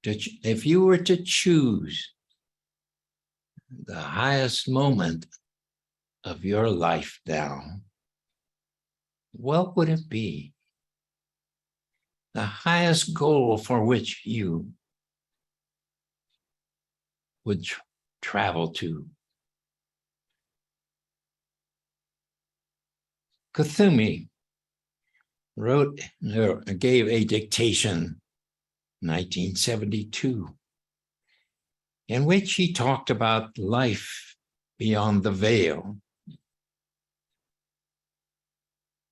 if you were to choose the highest moment of your life now, what would it be? The highest goal for which you would travel to. Kuthumi gave a dictation in 1972 in which he talked about life beyond the veil.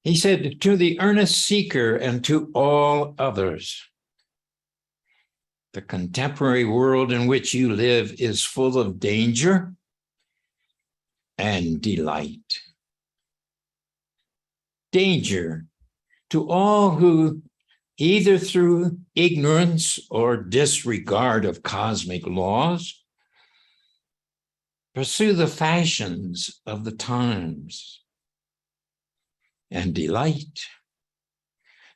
He said, to the earnest seeker and to all others, the contemporary world in which you live is full of danger and delight. Danger to all who, either through ignorance or disregard of cosmic laws, pursue the fashions of the times. And delight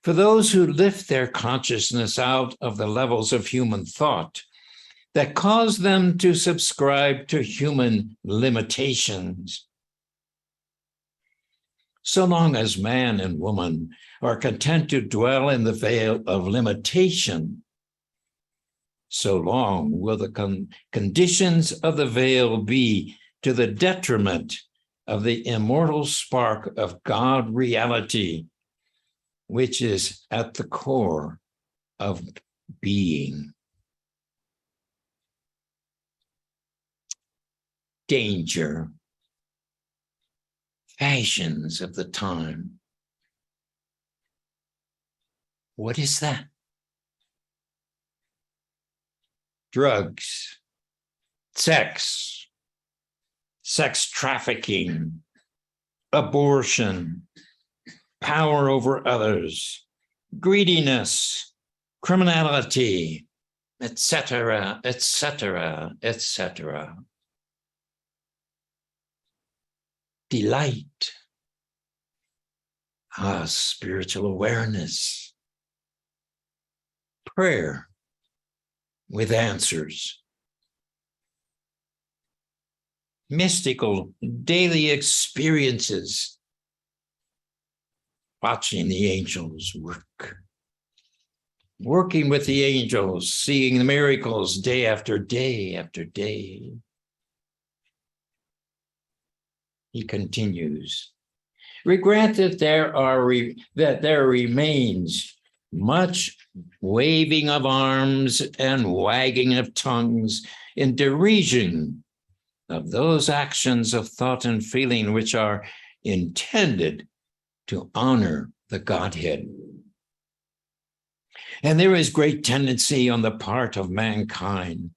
for those who lift their consciousness out of the levels of human thought that cause them to subscribe to human limitations. So long as man and woman are content to dwell in the veil of limitation, so long will the conditions of the veil be to the detriment of the immortal spark of God reality, which is at the core of being. Danger, fashions of the time. What is that? Drugs, sex trafficking, abortion, power over others, greediness, criminality, etc., etc., etc. Delight, spiritual awareness, prayer with answers, mystical daily experiences, watching the angels work, working with the angels, seeing the miracles day after day after day. He continues, regret that there remains much waving of arms and wagging of tongues in derision of those actions of thought and feeling which are intended to honor the Godhead. And there is great tendency on the part of mankind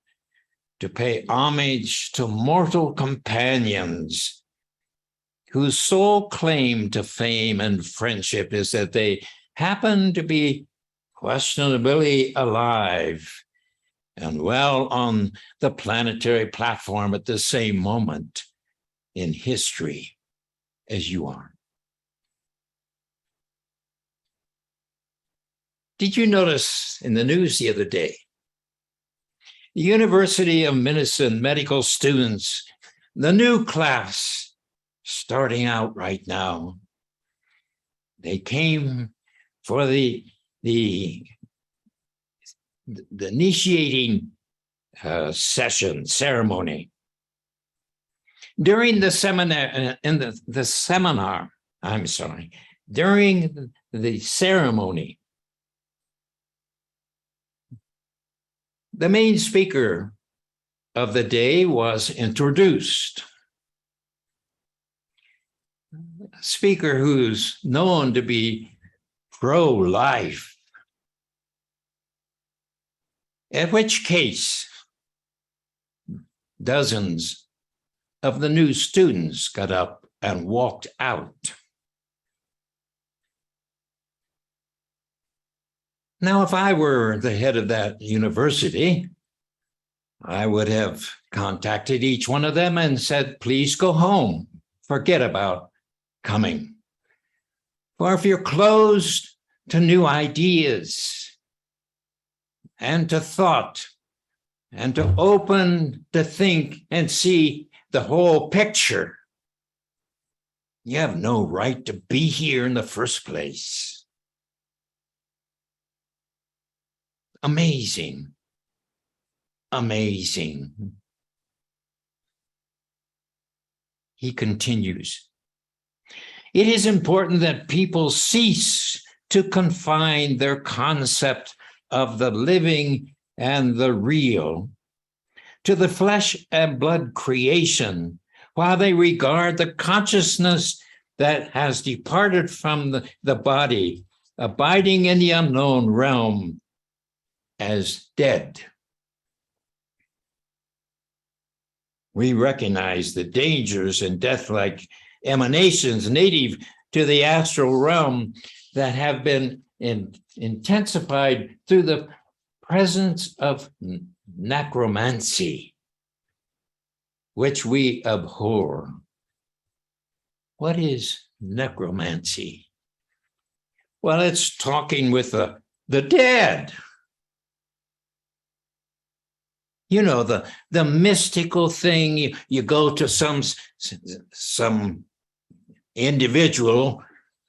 to pay homage to mortal companions whose sole claim to fame and friendship is that they happen to be questionably alive and well on the planetary platform at the same moment in history as you are. Did you notice in the news the other day, the University of Minnesota medical students, the new class starting out right now, they came for the initiating ceremony. During the during the ceremony, the main speaker of the day was introduced. A speaker who's known to be pro-life. In which case, dozens of the new students got up and walked out. Now, if I were the head of that university, I would have contacted each one of them and said, please go home. Forget about coming. For if you're closed to new ideas, and to thought and to open to think and see the whole picture. You have no right to be here in the first place. Amazing. Amazing. He continues. It is important that people cease to confine their concept of the living and the real to the flesh and blood creation, while they regard the consciousness that has departed from the body, abiding in the unknown realm, as dead. We recognize the dangers and death-like emanations native to the astral realm that have been intensified through the presence of necromancy, which we abhor. What is necromancy? Well, it's talking with the dead. You know, the mystical thing. You go to some individual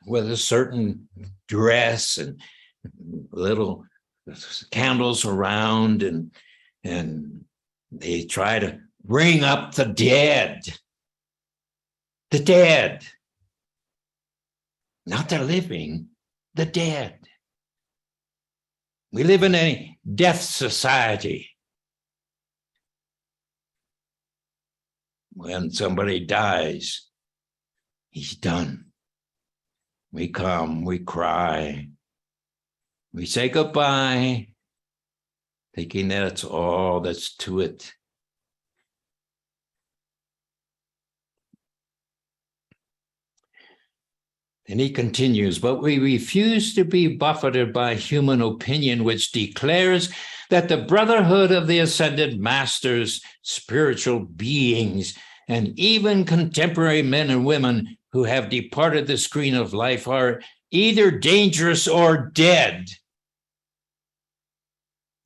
with a certain dress and little candles around, and they try to bring up the dead. The dead. Not the living, the dead. We live in a death society. When somebody dies, he's done. We come, we cry, we say goodbye, thinking that's all that's to it. And he continues, but we refuse to be buffeted by human opinion, which declares that the brotherhood of the ascended masters, spiritual beings, and even contemporary men and women who have departed the screen of life are either dangerous or dead.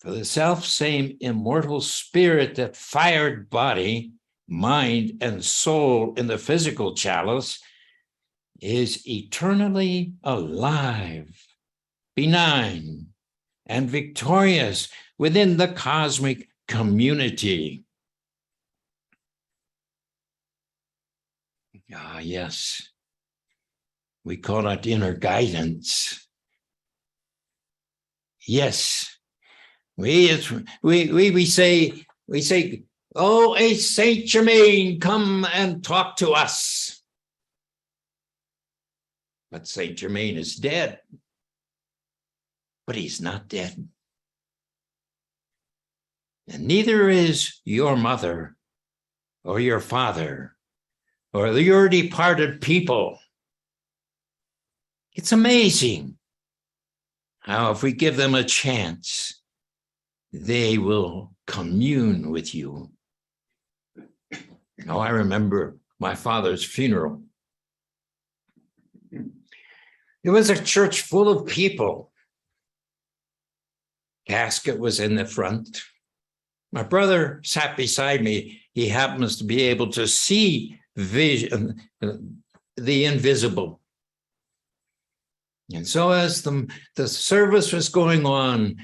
For the self-same immortal spirit that fired body, mind, and soul in the physical chalice is eternally alive, benign, and victorious within the cosmic community. Ah, yes, we call it inner guidance. Yes, we say, oh, a Saint Germain, come and talk to us. But Saint Germain is dead. But he's not dead. And neither is your mother or your father or your departed people. It's amazing how if we give them a chance, they will commune with you. Oh, I remember my father's funeral. It was a church full of people. Casket was in the front. My brother sat beside me. He happens to be able to see vision, the invisible. And so as the service was going on,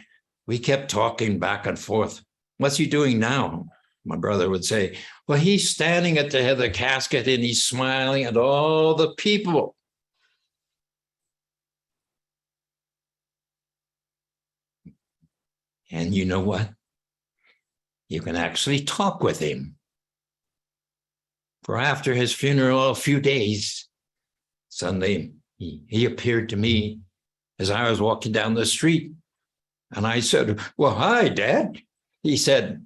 we kept talking back and forth. What's he doing now? My brother would say, well, he's standing at the head of the casket and he's smiling at all the people. And you know what? You can actually talk with him. For after his funeral, a few days, suddenly he appeared to me as I was walking down the street. And I said, well, hi, Dad. He said,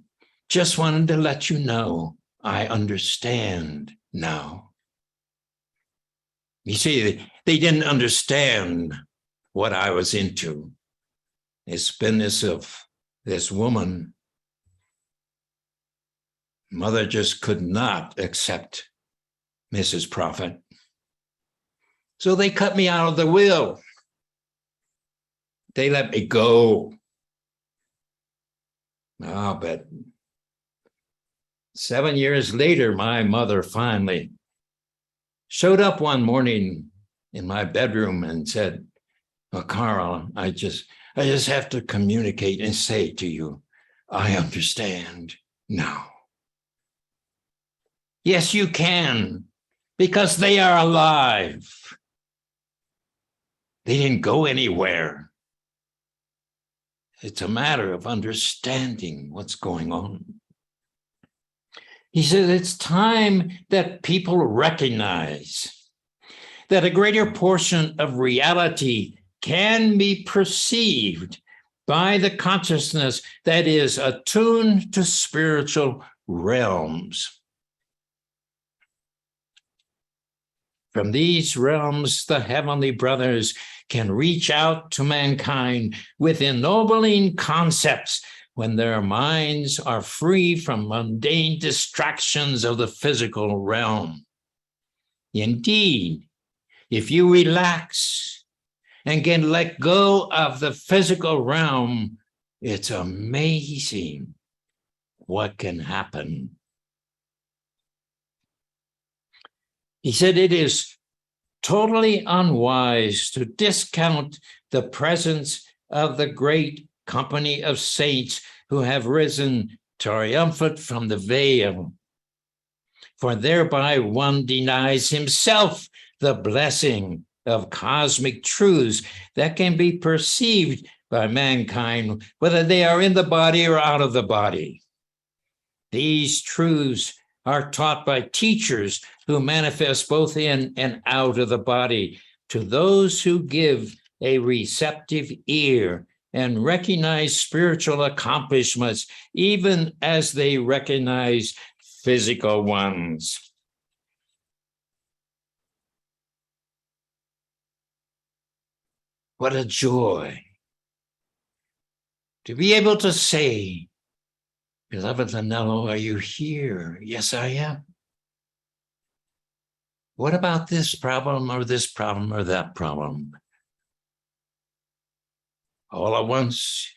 just wanted to let you know I understand now. You see, they didn't understand what I was into. It's been this woman. Mother just could not accept Mrs. Prophet. So they cut me out of the will. They let me go. But 7 years later, my mother finally showed up one morning in my bedroom and said, "Oh, Carl, I just have to communicate and say to you, I understand now." Yes, you can, because they are alive. They didn't go anywhere. It's a matter of understanding what's going on. He says it's time that people recognize that a greater portion of reality can be perceived by the consciousness that is attuned to spiritual realms. From these realms, the heavenly brothers can reach out to mankind with ennobling concepts when their minds are free from mundane distractions of the physical realm. Indeed, if you relax and can let go of the physical realm, it's amazing what can happen. He said it is totally unwise to discount the presence of the great company of saints who have risen triumphant from the veil, for thereby one denies himself the blessing of cosmic truths that can be perceived by mankind, whether they are in the body or out of the body. These truths are taught by teachers who manifest both in and out of the body to those who give a receptive ear and recognize spiritual accomplishments, even as they recognize physical ones. What a joy to be able to say, "Beloved Anello, are you here?" "Yes, I am." "What about this problem or this problem or that problem?" All at once,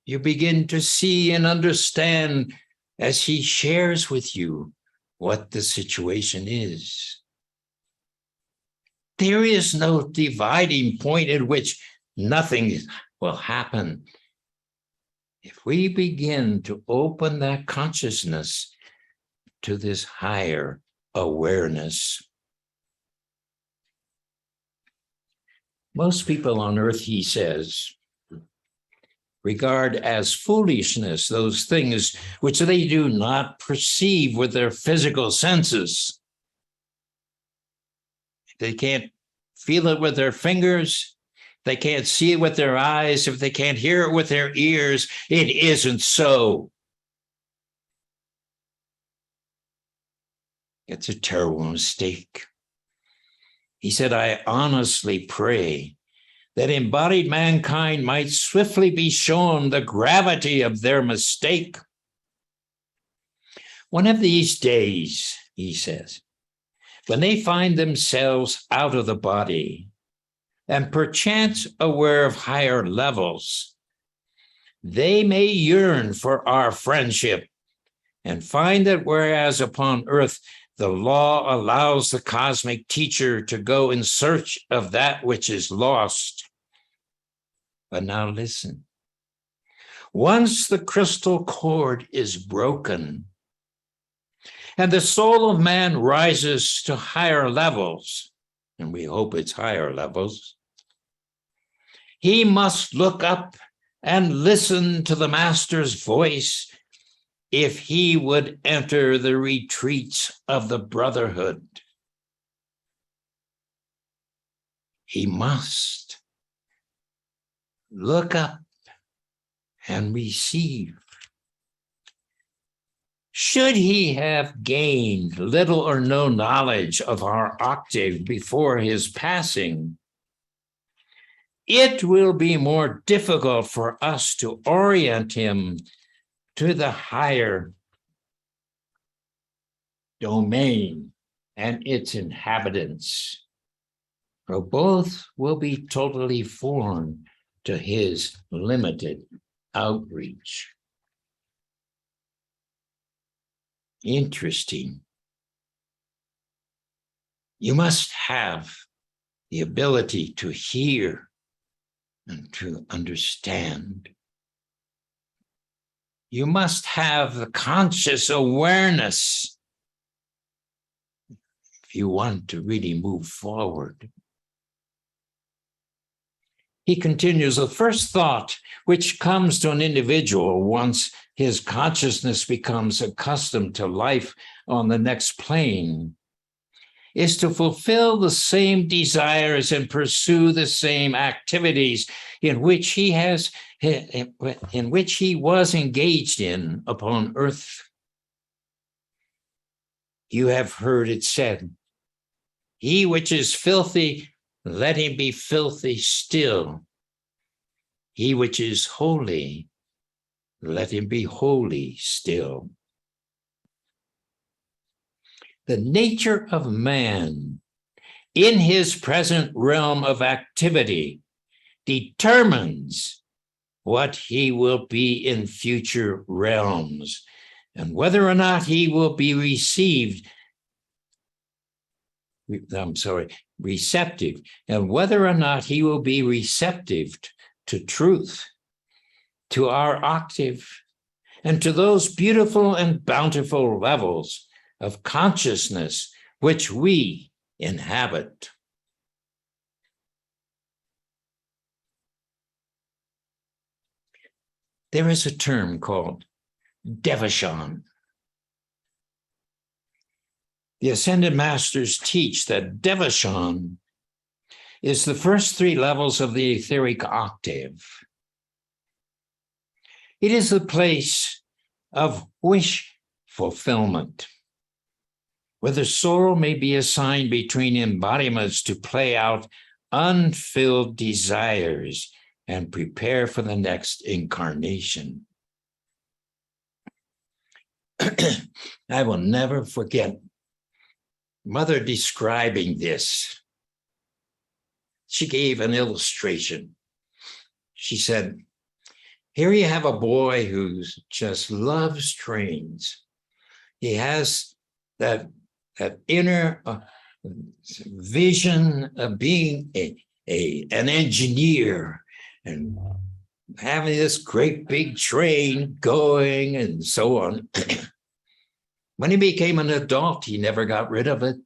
you begin to see and understand as he shares with you what the situation is. There is no dividing point at which nothing will happen. If we begin to open that consciousness to this higher awareness. Most people on earth, he says, regard as foolishness those things which they do not perceive with their physical senses. They can't feel it with their fingers. They can't see it with their eyes. If they can't hear it with their ears, it isn't so. It's a terrible mistake. He said, I honestly pray that embodied mankind might swiftly be shown the gravity of their mistake. One of these days, he says, when they find themselves out of the body and perchance aware of higher levels, they may yearn for our friendship and find that whereas upon earth the law allows the cosmic teacher to go in search of that which is lost. But now listen. Once the crystal cord is broken and the soul of man rises to higher levels, and we hope it's higher levels, he must look up and listen to the master's voice if he would enter the retreats of the brotherhood. He must look up and receive. Should he have gained little or no knowledge of our octave before his passing, it will be more difficult for us to orient him to the higher domain and its inhabitants, for both will be totally foreign to his limited outreach. Interesting. You must have the ability to hear and to understand. You must have the conscious awareness if you want to really move forward. He continues, the first thought which comes to an individual once his consciousness becomes accustomed to life on the next plane is to fulfill the same desires and pursue the same activities in which he was engaged in upon earth. You have heard it said, he which is filthy, let him be filthy still. He which is holy, let him be holy still. The nature of man in his present realm of activity determines what he will be in future realms and whether or not he will be receptive, and whether or not he will be receptive to truth, to our octave, and to those beautiful and bountiful levels of consciousness which we inhabit. There is a term called devachan. The Ascended Masters teach that devachan is the first three levels of the etheric octave. It is the place of wish fulfillment, where the soul may be assigned between embodiments to play out unfilled desires and prepare for the next incarnation. I will never forget Mother describing this. She gave an illustration. She said, here you have a boy who just loves trains. He has that inner vision of being an engineer and having this great big train going and so on. When he became an adult, he never got rid of it.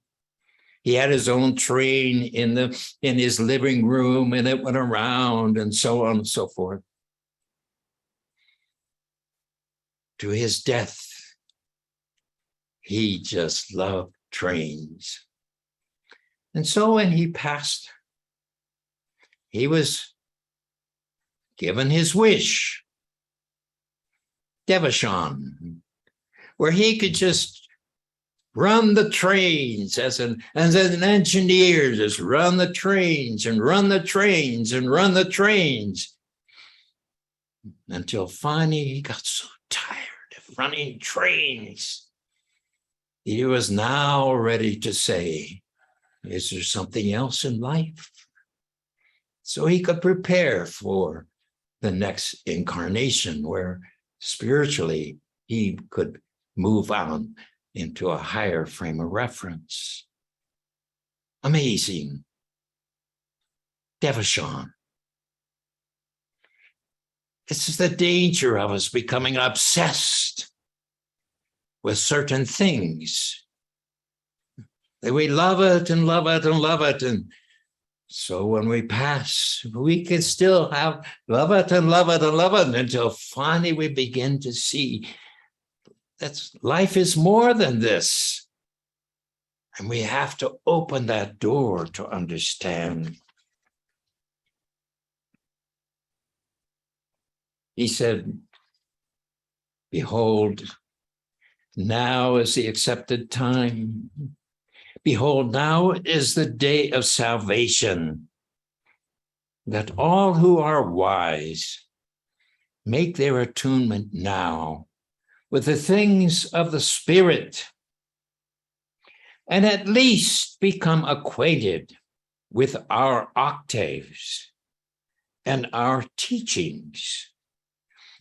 He had his own train in his living room, and it went around and so on and so forth. To his death, he just loved trains. And so when he passed, he was given his wish, devachan, where he could just run the trains as an engineer, just run the trains and run the trains and run the trains, until finally he got so tired of running trains. He was now ready to say, is there something else in life? So he could prepare for the next incarnation where spiritually he could move on into a higher frame of reference. Amazing. Devachan. This is the danger of us becoming obsessed with certain things. That we love it and love it and love it. And so when we pass, we can still have love it and love it and love it until finally we begin to see that life is more than this. And we have to open that door to understand. He said, behold, now is the accepted time. Behold, now is the day of salvation, that all who are wise make their attunement now with the things of the Spirit, and at least become acquainted with our octaves and our teachings.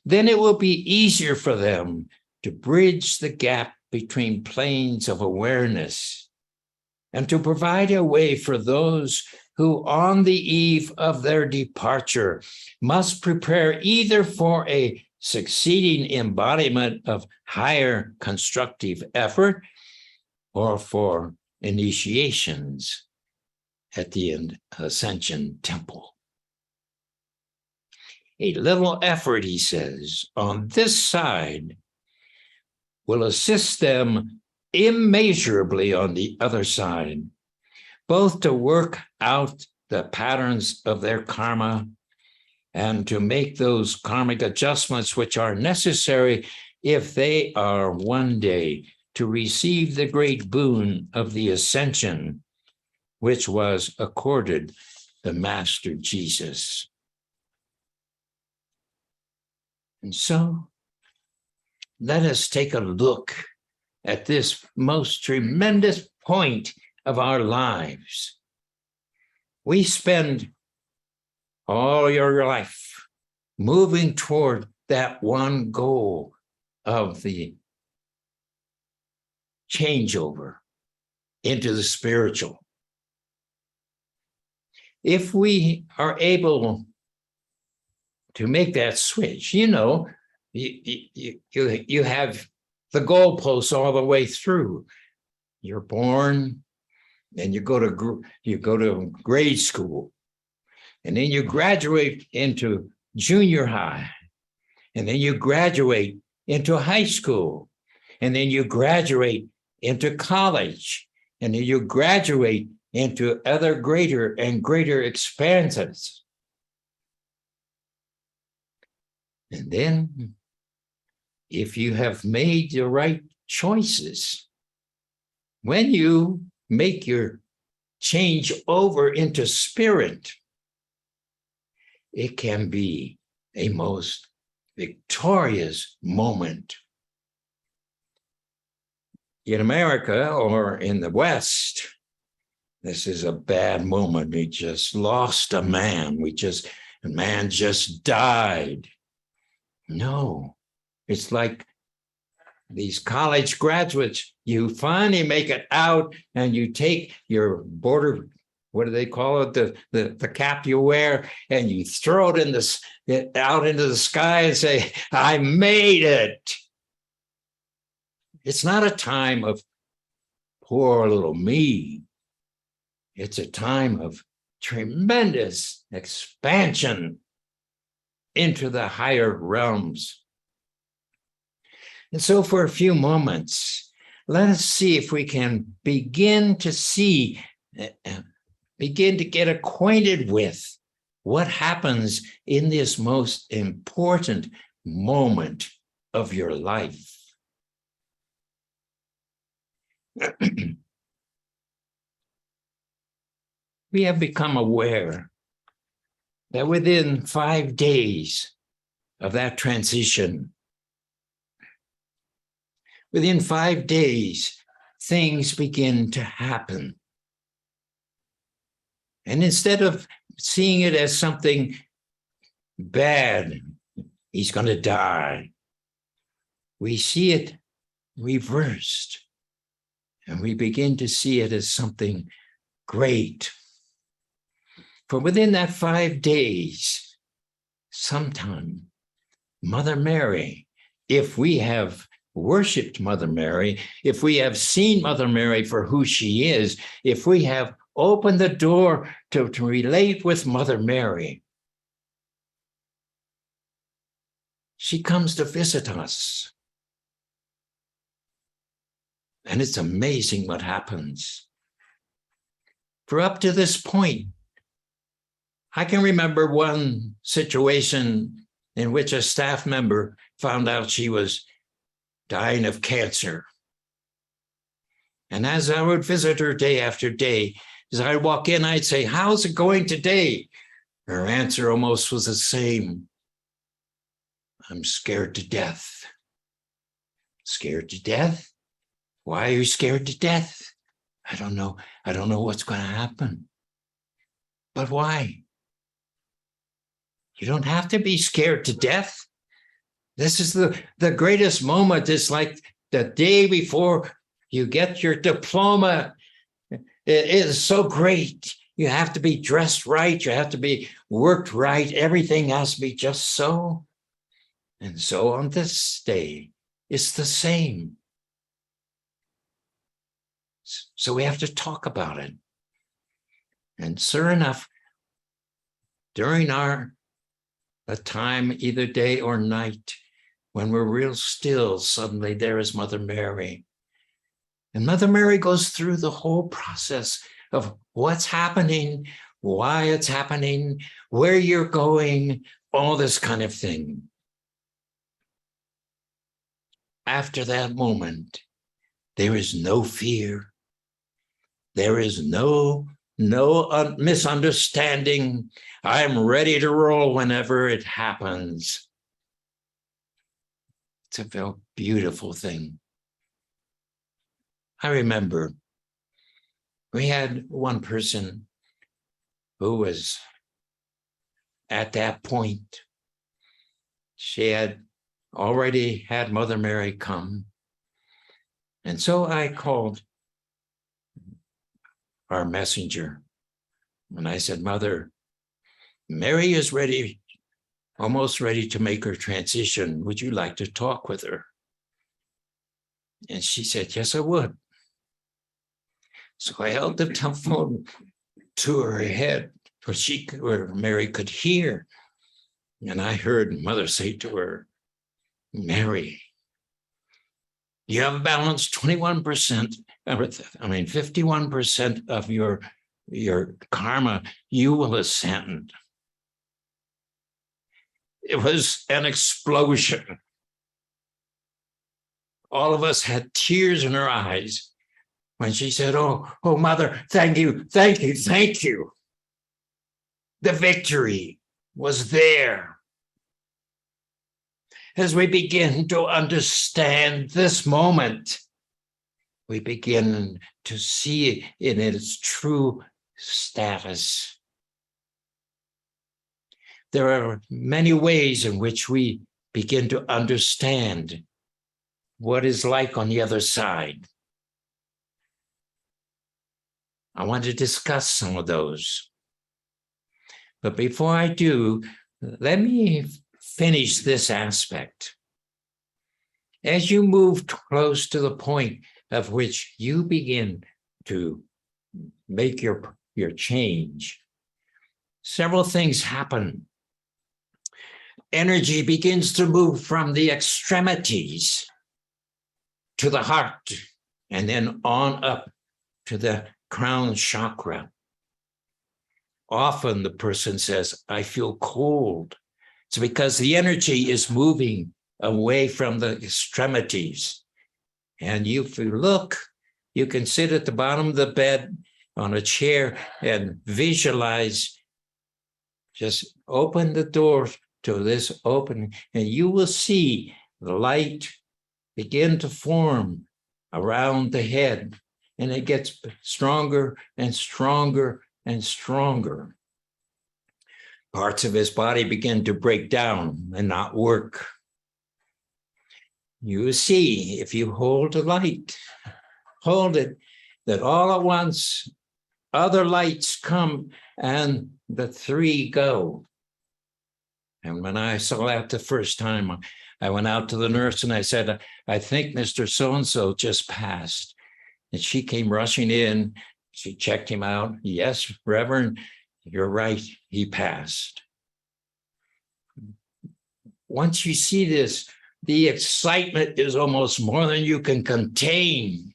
Then it will be easier for them to bridge the gap between planes of awareness and to provide a way for those who on the eve of their departure must prepare either for a succeeding embodiment of higher constructive effort or for initiations at the Ascension Temple. A little effort, he says, on this side will assist them immeasurably on the other side, both to work out the patterns of their karma and to make those karmic adjustments which are necessary if they are one day to receive the great boon of the ascension, which was accorded the Master Jesus. And so let us take a look at this most tremendous point of our lives. We spend all your life moving toward that one goal of the changeover into the spiritual. If we are able to make that switch, you have the goalposts all the way through. You're born, and you go to grade school, and then you graduate into junior high, and then you graduate into high school, and then you graduate into college, and then you graduate into other greater and greater expanses. And then, if you have made the right choices, when you make your change over into spirit, it can be a most victorious moment. In America or in the West, this is a bad moment. We just lost a man. A man just died. No, it's like these college graduates, you finally make it out and you take your border, what do they call it? The cap you wear, and you throw it out into the sky and say, I made it. It's not a time of poor little me. It's a time of tremendous expansion into the higher realms. And so for a few moments, let us see if we can begin to get acquainted with what happens in this most important moment of your life. We have become aware that within 5 days of that transition, within 5 days, things begin to happen. And instead of seeing it as something bad, he's going to die, we see it reversed. And we begin to see it as something great. For within that 5 days, sometime, Mother Mary, if we have worshiped Mother Mary, if we have seen Mother Mary for who she is, if we have opened the door to relate with Mother Mary, she comes to visit us. And it's amazing what happens. For up to this point, I can remember one situation in which a staff member found out she was dying of cancer. And as I would visit her day after day, as I walk in, I'd say, how's it going today? Her answer almost was the same. I'm scared to death. Scared to death? Why are you scared to death? I don't know. I don't know what's going to happen. But why? You don't have to be scared to death. This is the greatest moment. It's like the day before you get your diploma. It is so great. You have to be dressed right. You have to be worked right. Everything has to be just so. And so on this day, it's the same. So we have to talk about it. And sure enough, during a time, either day or night, when we're real still, suddenly there is Mother Mary. And Mother Mary goes through the whole process of what's happening, why it's happening, where you're going, all this kind of thing. After that moment, there is no fear. There is no misunderstanding. I'm ready to roll whenever it happens. It's a very beautiful thing. I remember we had one person who was at that point. She had already had Mother Mary come. And so I called our messenger and I said, Mother, Mary is ready, almost ready to make her transition. Would you like to talk with her? And she said, yes, I would. So I held the telephone to her head where Mary could hear. And I heard Mother say to her, Mary, you have balanced 51%, 51% of your karma, you will ascend. It was an explosion. All of us had tears in our eyes when she said, oh, Mother, thank you, thank you, thank you. The victory was there. As we begin to understand this moment, we begin to see it in its true status. There are many ways in which we begin to understand what is like on the other side. I want to discuss some of those. But before I do, let me finish this aspect. As you move close to the point of which you begin to make your change, several things happen. Energy begins to move from the extremities to the heart and then on up to the crown chakra. Often the person says, I feel cold. It's because the energy is moving away from the extremities. And if you look, you can sit at the bottom of the bed on a chair and visualize, just open the door to this opening, and you will see the light begin to form around the head, and it gets stronger and stronger and stronger. Parts of his body begin to break down and not work. You see, if you hold the light, hold it, that all at once other lights come and the three go. And when I saw that the first time, I went out to the nurse and I said, I think Mr. So-and-so just passed. And she came rushing in. She checked him out. Yes, Reverend, you're right, he passed. Once you see this, the excitement is almost more than you can contain.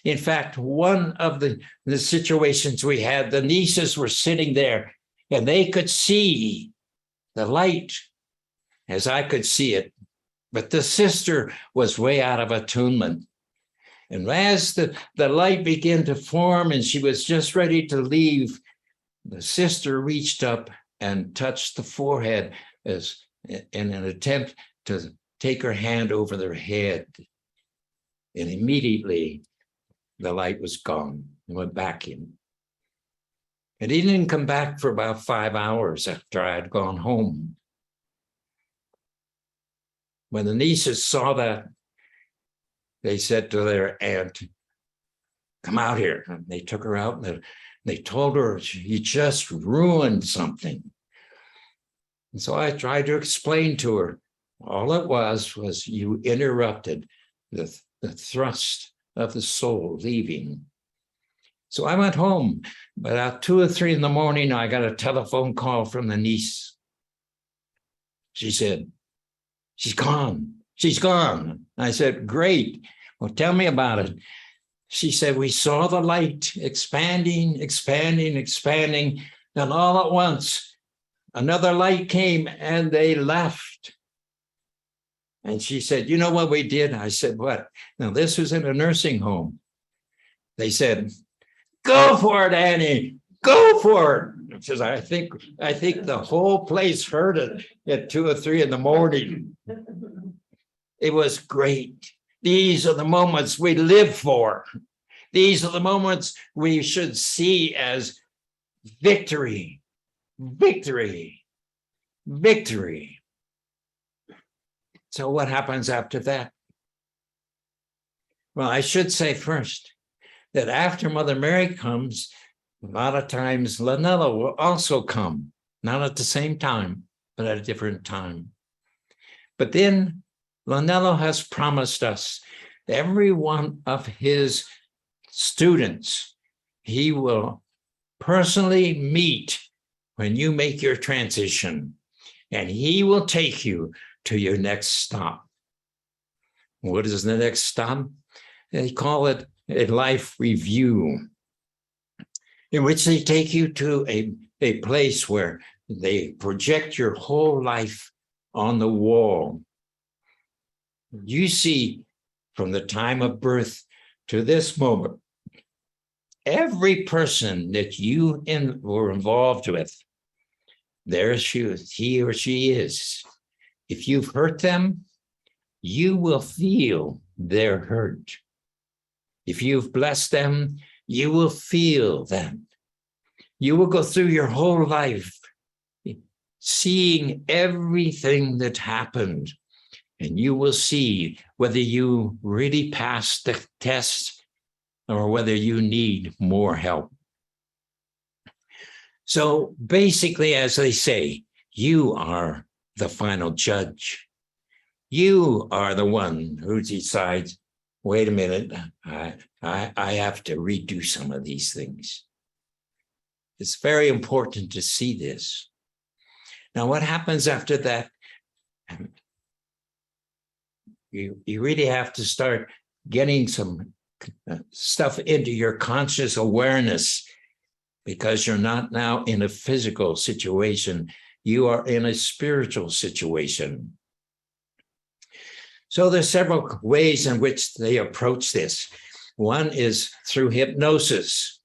In fact, one of the situations we had, the nieces were sitting there and they could see the light as I could see it, but the sister was way out of attunement. And as the light began to form and she was just ready to leave, the sister reached up and touched the forehead as in an attempt to take her hand over their head. And immediately the light was gone and went back in. And he didn't come back for about 5 hours after I had gone home. When the nieces saw that, they said to their aunt, come out here. And they took her out and they told her you just ruined something. And so I tried to explain to her, all it was you interrupted the thrust of the soul leaving. So I went home, but at 2 or 3 in the morning, I got a telephone call from the niece. She said, she's gone. She's gone. I said, great. Well, tell me about it. She said, we saw the light expanding, expanding, expanding. And all at once, another light came and they left. And she said, you know what we did? I said, what? Now, this was in a nursing home. They said, go for it, Annie. Go for it. Because I think the whole place heard it at 2 or 3 in the morning. It was great. These are the moments we live for. These are the moments we should see as victory, victory, victory. So what happens after that? Well, I should say first that after Mother Mary comes, a lot of times Lynella will also come, not at the same time, but at a different time. But then Lynella has promised us every one of his students he will personally meet when you make your transition, and he will take you to your next stop. What is the next stop? They call it a life review, in which they take you to a place where they project your whole life on the wall. You see, from the time of birth to this moment, every person that you were involved with, there he or she is. If you've hurt them, you will feel their hurt. If you've blessed them, you will feel them. You will go through your whole life seeing everything that happened, and you will see whether you really passed the test or whether you need more help. So basically, as they say, you are the final judge. You are the one who decides, wait a minute, I have to redo some of these things. It's very important to see this. Now, what happens after that? You really have to start getting some stuff into your conscious awareness, because you're not now in a physical situation. You are in a spiritual situation. So there's several ways in which they approach this. One is through hypnosis.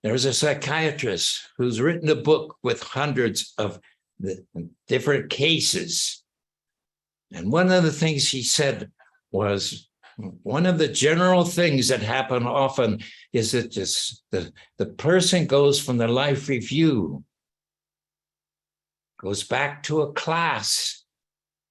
There's a psychiatrist who's written a book with hundreds of the different cases. And one of the things he said was, one of the general things that happen often is that the person goes from the life review, goes back to a class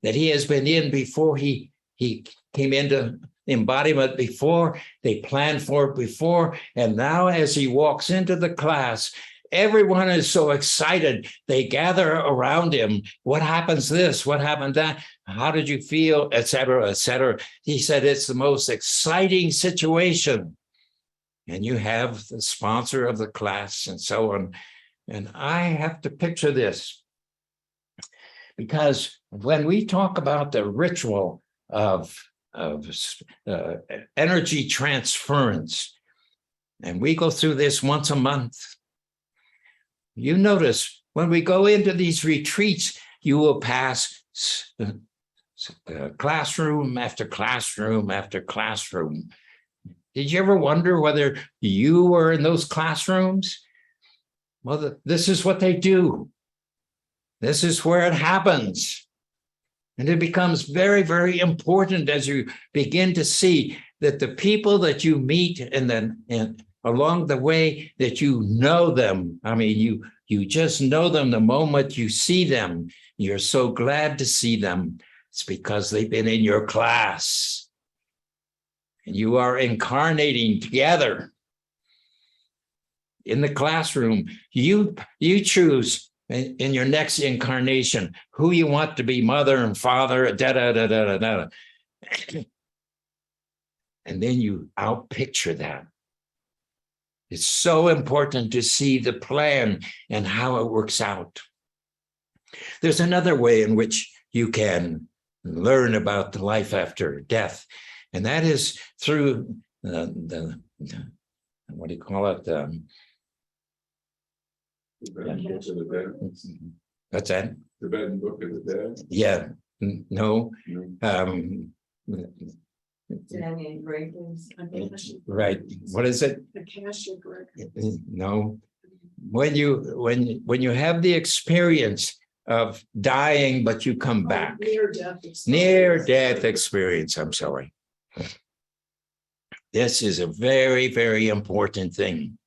that he has been in before he came into embodiment before, they planned for it before, and now as he walks into the class, everyone is so excited. They gather around him. What happens this? What happened that? How did you feel? Et cetera, et cetera. He said it's the most exciting situation. And you have the sponsor of the class and so on. And I have to picture this, because when we talk about the ritual of energy transference, and we go through this once a month, you notice when we go into these retreats, you will pass classroom after classroom after classroom. Did you ever wonder whether you were in those classrooms? Well, this is what they do. This is where it happens. And it becomes very, very important as you begin to see that the people that you meet and along the way, that you know them. I mean, you just know them the moment you see them. You're so glad to see them. It's because they've been in your class. and you are incarnating together in the classroom. You choose in your next incarnation who you want to be, mother and father, da da da da da da. And then you outpicture that. It's so important to see the plan and how it works out. There's another way in which you can learn about the life after death, and that is through the what do you call it? What's that? Tibetan Book of the Dead? Yeah, no. Daniel Records. Right. What is it? Akashic Records. No. When you have the experience of dying, but you come back. Near death experience. I'm sorry. This is a very, very important thing,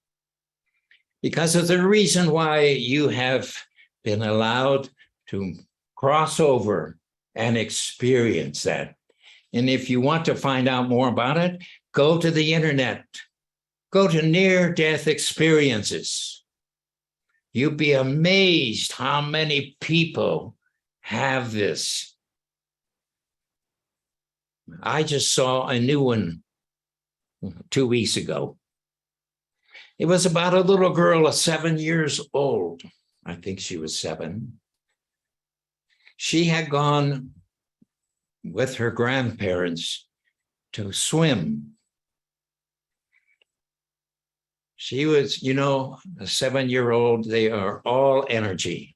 because of the reason why you have been allowed to cross over and experience that. And if you want to find out more about it, go to the internet, go to near-death experiences. You'd be amazed how many people have this. I just saw a new one 2 weeks ago. It was about a little girl, 7 years old. I think she was 7. She had gone with her grandparents to swim. She was, a 7-year-old, they are all energy.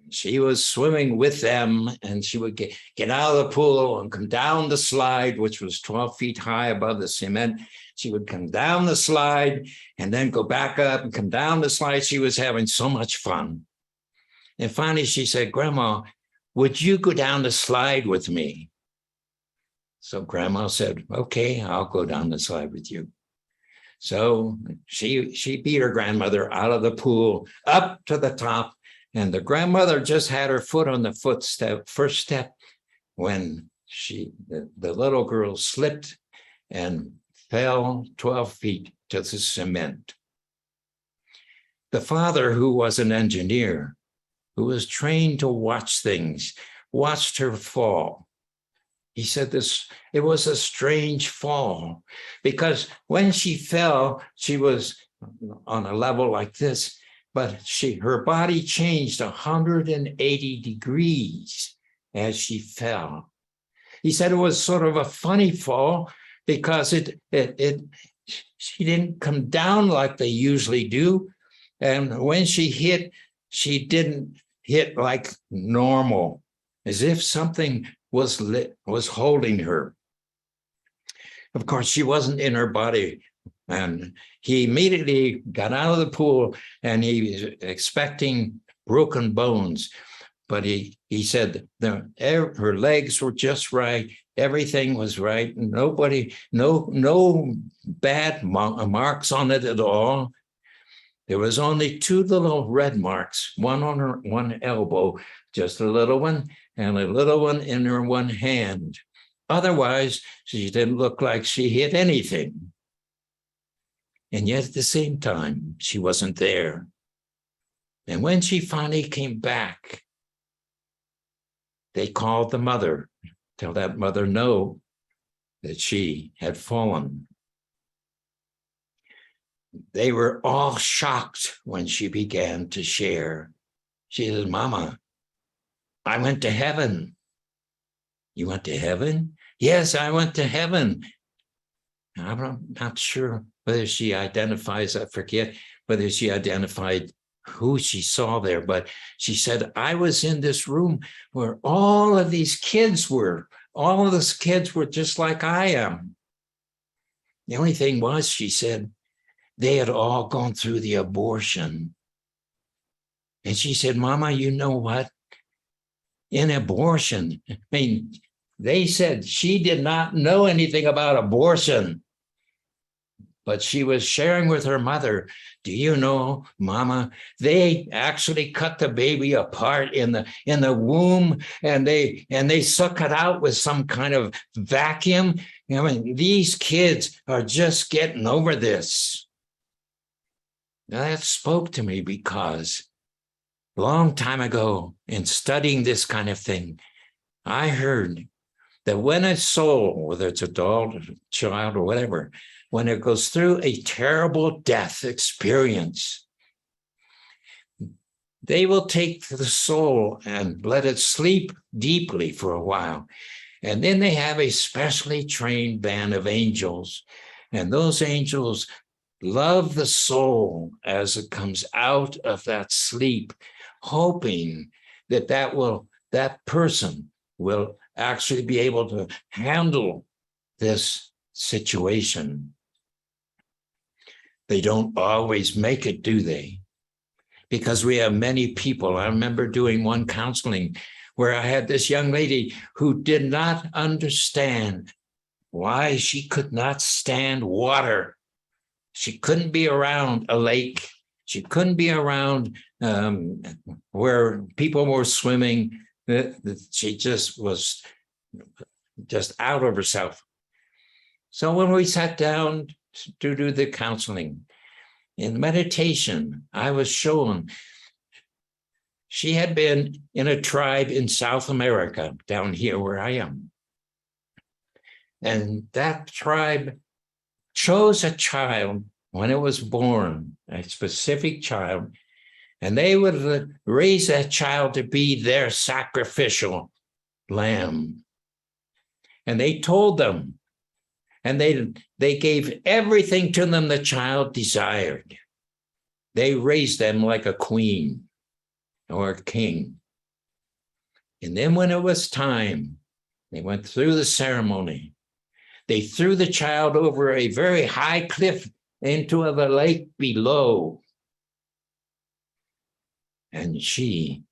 She was swimming with them, and she would get out of the pool and come down the slide, which was 12 feet high above the cement. She would come down the slide and then go back up and come down the slide. She was having so much fun. And finally she said, "Grandma, would you go down the slide with me?" So Grandma said, "Okay, I'll go down the slide with you." So she beat her grandmother out of the pool up to the top, and the grandmother just had her foot on the first step, when the little girl slipped and fell 12 feet to the cement. The father, who was an engineer, who was trained to watch things, watched her fall. He said it was a strange fall, because when she fell, she was on a level like this, but her body changed 180 degrees as she fell. He said it was sort of a funny fall, because she didn't come down like they usually do. And when she hit, she didn't hit like normal, as if something was holding her. Of course, she wasn't in her body. And he immediately got out of the pool, and he was expecting broken bones. But he said her legs were just right. Everything was right. No bad marks on it at all. There was only 2 little red marks, one on her one elbow, just a little one, and a little one in her one hand. Otherwise, she didn't look like she hit anything. And yet at the same time, she wasn't there. And when she finally came back, they called the mother, to let mother know that she had fallen. They were all shocked when she began to share. She said, "Mama, I went to heaven." "You went to heaven?" "Yes, I went to heaven." I'm not sure whether she identifies, I forget whether she identified who she saw there, but she said, "I was in this room where all of these kids were. All of those kids were just like I am." The only thing was, she said, they had all gone through the abortion. And she said, "Mama, you know what? In abortion," they said she did not know anything about abortion, but she was sharing with her mother, do you know, Mama, they actually cut the baby apart in the womb, and they suck it out with some kind of vacuum. I mean, these kids are just getting over this. Now, that spoke to me because a long time ago, in studying this kind of thing, I heard that when a soul, whether it's adult, or child, or whatever, when it goes through a terrible death experience, they will take the soul and let it sleep deeply for a while. And then they have a specially trained band of angels. And those angels love the soul as it comes out of that sleep, hoping that that person will actually be able to handle this situation. They don't always make it, do they? Because we have many people. I remember doing one counseling where I had this young lady who did not understand why she could not stand water. She couldn't be around a lake. She couldn't be around where people were swimming. She just was just out of herself. So when we sat down to do the counseling, in meditation, I was shown she had been in a tribe in South America, down here where I am. And that tribe chose a child when it was born, a specific child, and they would raise that child to be their sacrificial lamb. And they told them, and they gave everything to them the child desired. They raised them like a queen or a king. And then when it was time, they went through the ceremony. They threw the child over a very high cliff into the lake below. And she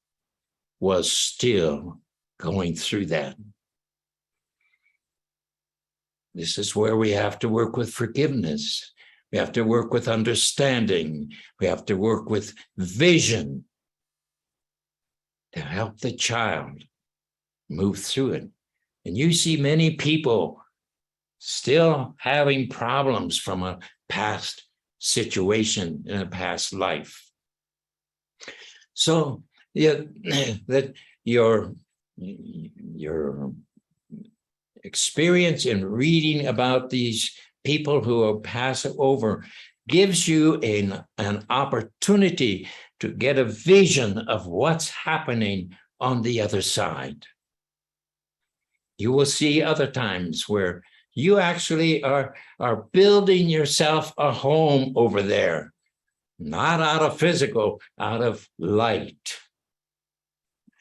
was still going through that. This is where we have to work with forgiveness. We have to work with understanding. We have to work with vision to help the child move through it. And you see many people still having problems from a past situation in a past life. So that your experience in reading about these people who are passed over gives you an opportunity to get a vision of what's happening on the other side. You will see other times where you actually are building yourself a home over there, not out of physical, out of light.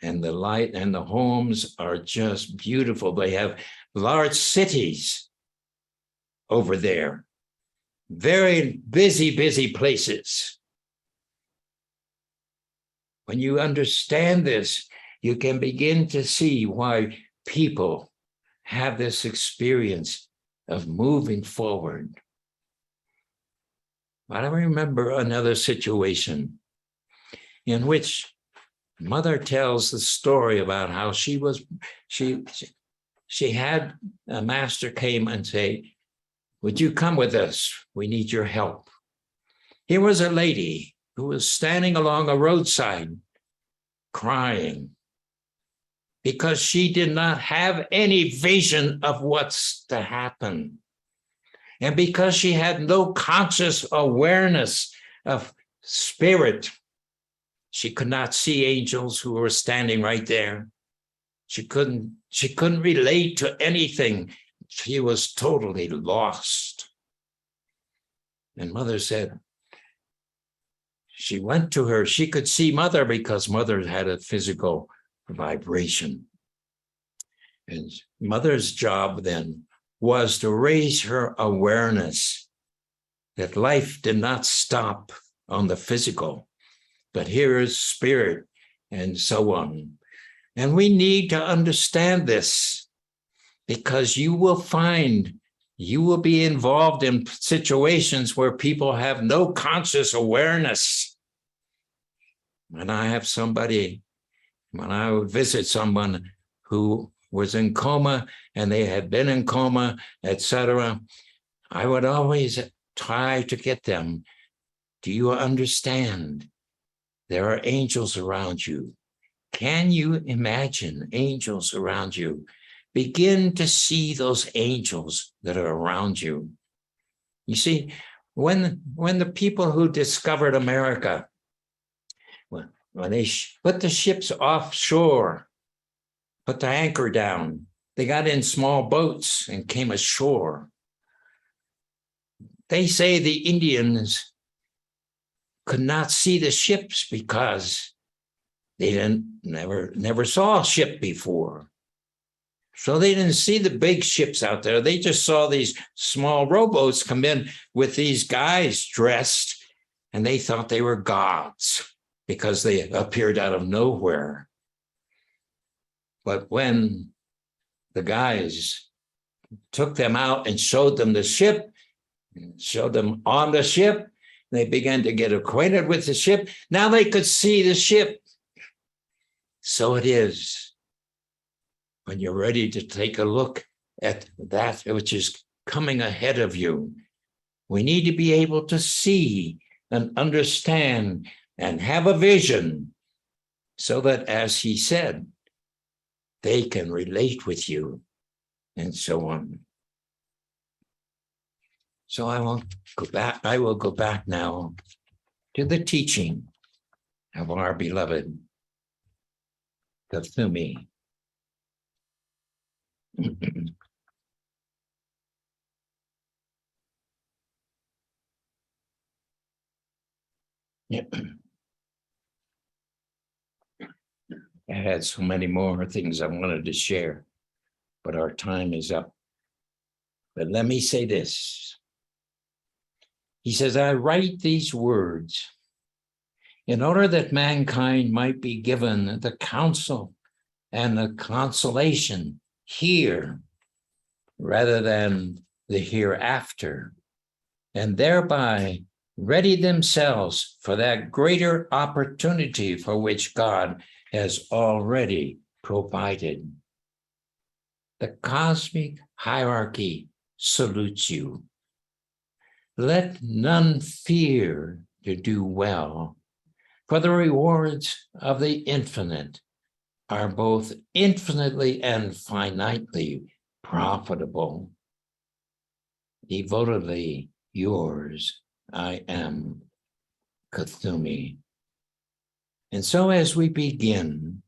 And the light and the homes are just beautiful. They have large cities over there, very busy places. When you understand this, you can begin to see why people have this experience of moving forward. But I remember another situation in which Mother tells the story about how she had a master came and say, would you come with us? We need your help. Here was a lady who was standing along a roadside crying because she did not have any vision of what's to happen. And because she had no conscious awareness of spirit, she could not see angels who were standing right there. She couldn't relate to anything. She was totally lost. And Mother said, she went to her. She could see Mother because Mother had a physical vibration. And Mother's job then was to raise her awareness that life did not stop on the physical, but here is spirit and so on. And we need to understand this because you will find You will be involved in situations where people have no conscious awareness. When I would visit someone who was in coma and they had been in coma, etc., I would always try to get them. Do you understand? There are angels around you. Can you imagine angels around you? Begin to see those angels that are around you. You see, when the people who discovered America, when they put the ships offshore, put the anchor down, they got in small boats and came ashore. They say the Indians could not see the ships because they never saw a ship before. So they didn't see the big ships out there. They just saw these small rowboats come in with these guys dressed, and they thought they were gods because they appeared out of nowhere. But when the guys took them out and showed them the ship, showed them on the ship, they began to get acquainted with the ship. Now they could see the ship. So it is when you're ready to take a look at that which is coming ahead of you. We need to be able to see and understand and have a vision so that, as he said, they can relate with you and so on. So I will go back now to the teaching of our beloved Kuthumi. Yeah. I had so many more things I wanted to share, but our time is up. But let me say this. He says, I write these words in order that mankind might be given the counsel and the consolation here rather than the hereafter, and thereby ready themselves for that greater opportunity for which God has already provided. The cosmic hierarchy salutes you. Let none fear to do well, for the rewards of the infinite are both infinitely and finitely profitable. Devotedly yours, I am, Kuthumi. And so as we begin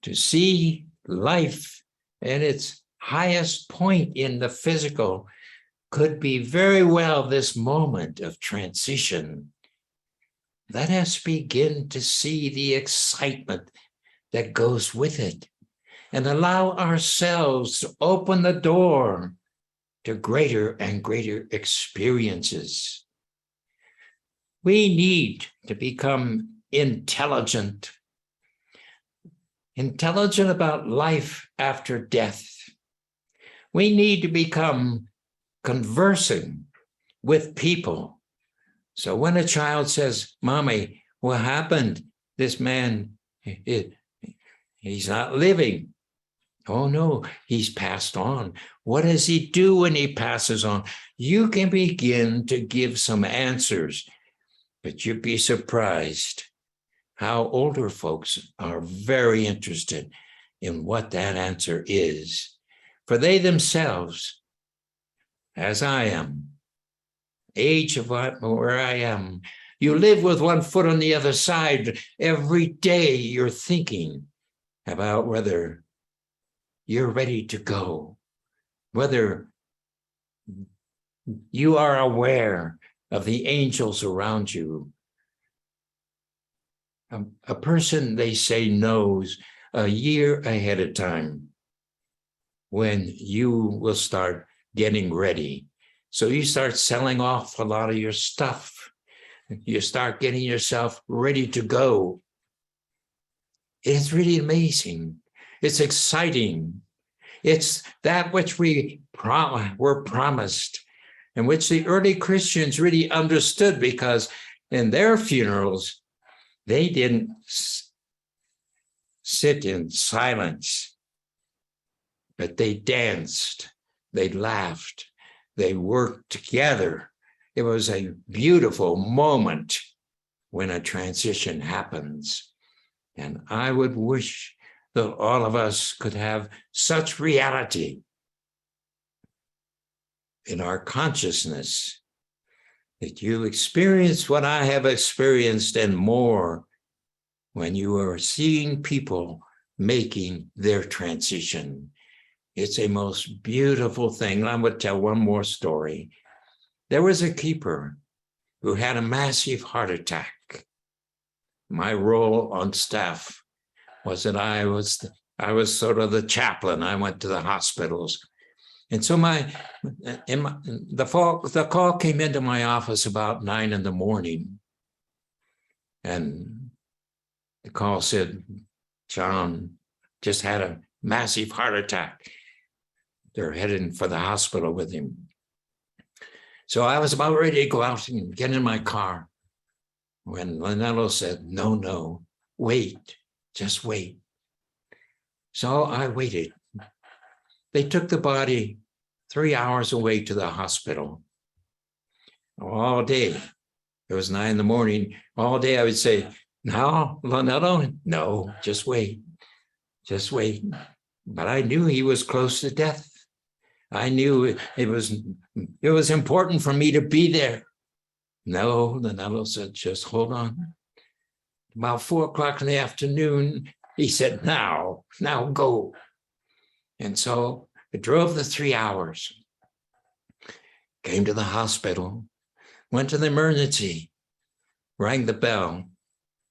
to see life at its highest point in the physical, could be very well this moment of transition. Let us begin to see the excitement that goes with it and allow ourselves to open the door to greater and greater experiences. We need to become intelligent about life after death. We need to become conversing with people. So when a child says, Mommy, what happened? This man, he's not living. Oh no, he's passed on. What does he do when he passes on? You can begin to give some answers, but you'd be surprised how older folks are very interested in what that answer is. For they themselves, as I am, age of where I am, you live with one foot on the other side. Every day you're thinking about whether you're ready to go, whether you are aware of the angels around you. A person, they say, knows a year ahead of time when you will start getting ready. So you start selling off a lot of your stuff. You start getting yourself ready to go. It's really amazing. It's exciting. It's that which we were promised, and which the early Christians really understood, because in their funerals, they didn't sit in silence, but they danced, they laughed, they worked together. It was a beautiful moment when a transition happens. And I would wish that all of us could have such reality in our consciousness, that you experience what I have experienced and more when you are seeing people making their transition. It's a most beautiful thing. I would tell one more story. There was a keeper who had a massive heart attack. My role on staff was that I was sort of the chaplain. I went to the hospitals. And so the call came into my office about 9 a.m. And the call said, John just had a massive heart attack. They're heading for the hospital with him. So I was about ready to go out and get in my car when Lynello said, no, wait, just wait. So I waited. They took the body 3 hours away to the hospital. All day, it was 9 a.m. All day I would say, now, Lynello, no, just wait. But I knew he was close to death. I knew it was important for me to be there. No, Lynello said, just hold on. About 4 p.m, he said, now go. And so I drove the 3 hours, came to the hospital, went to the emergency, rang the bell.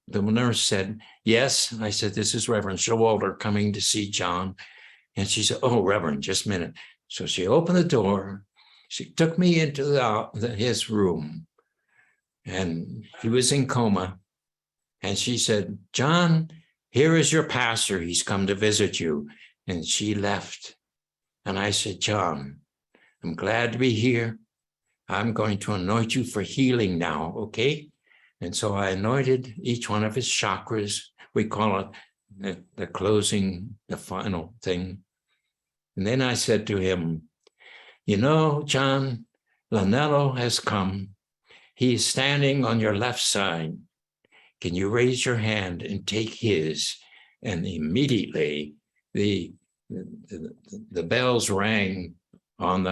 The nurse said, yes. I said, this is Reverend Showalter coming to see John. And she said, oh, Reverend, just a minute. So she opened the door. She took me into his room, and he was in coma. And she said, John, here is your pastor. He's come to visit you. And she left. And I said, John, I'm glad to be here. I'm going to anoint you for healing now, okay? And so I anointed each one of his chakras. We call it the closing, the final thing. And then I said to him, you know, John, Lynello has come. He's standing on your left side. Can you raise your hand and take his? And immediately the bells rang on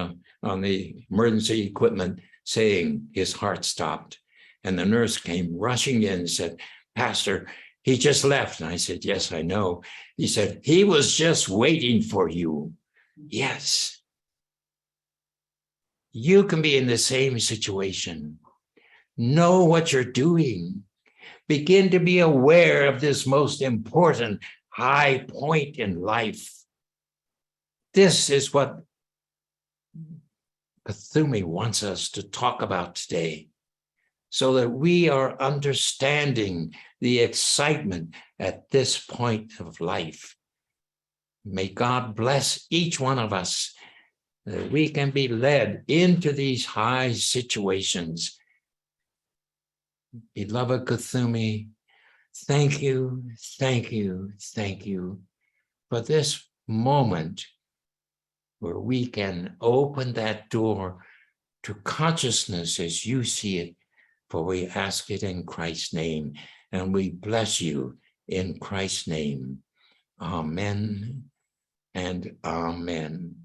the emergency equipment saying his heart stopped. And the nurse came rushing in and said, Pastor, he just left. And I said, yes, I know. He said, he was just waiting for you. Yes. You can be in the same situation. Know what you're doing. Begin to be aware of this most important high point in life. This is what Kuthumi wants us to talk about today, so that we are understanding the excitement at this point of life. May God bless each one of us, that we can be led into these high situations. Beloved Kuthumi, thank you for this moment where we can open that door to consciousness as you see it, for we ask it in Christ's name, and we bless you in Christ's name. Amen and amen.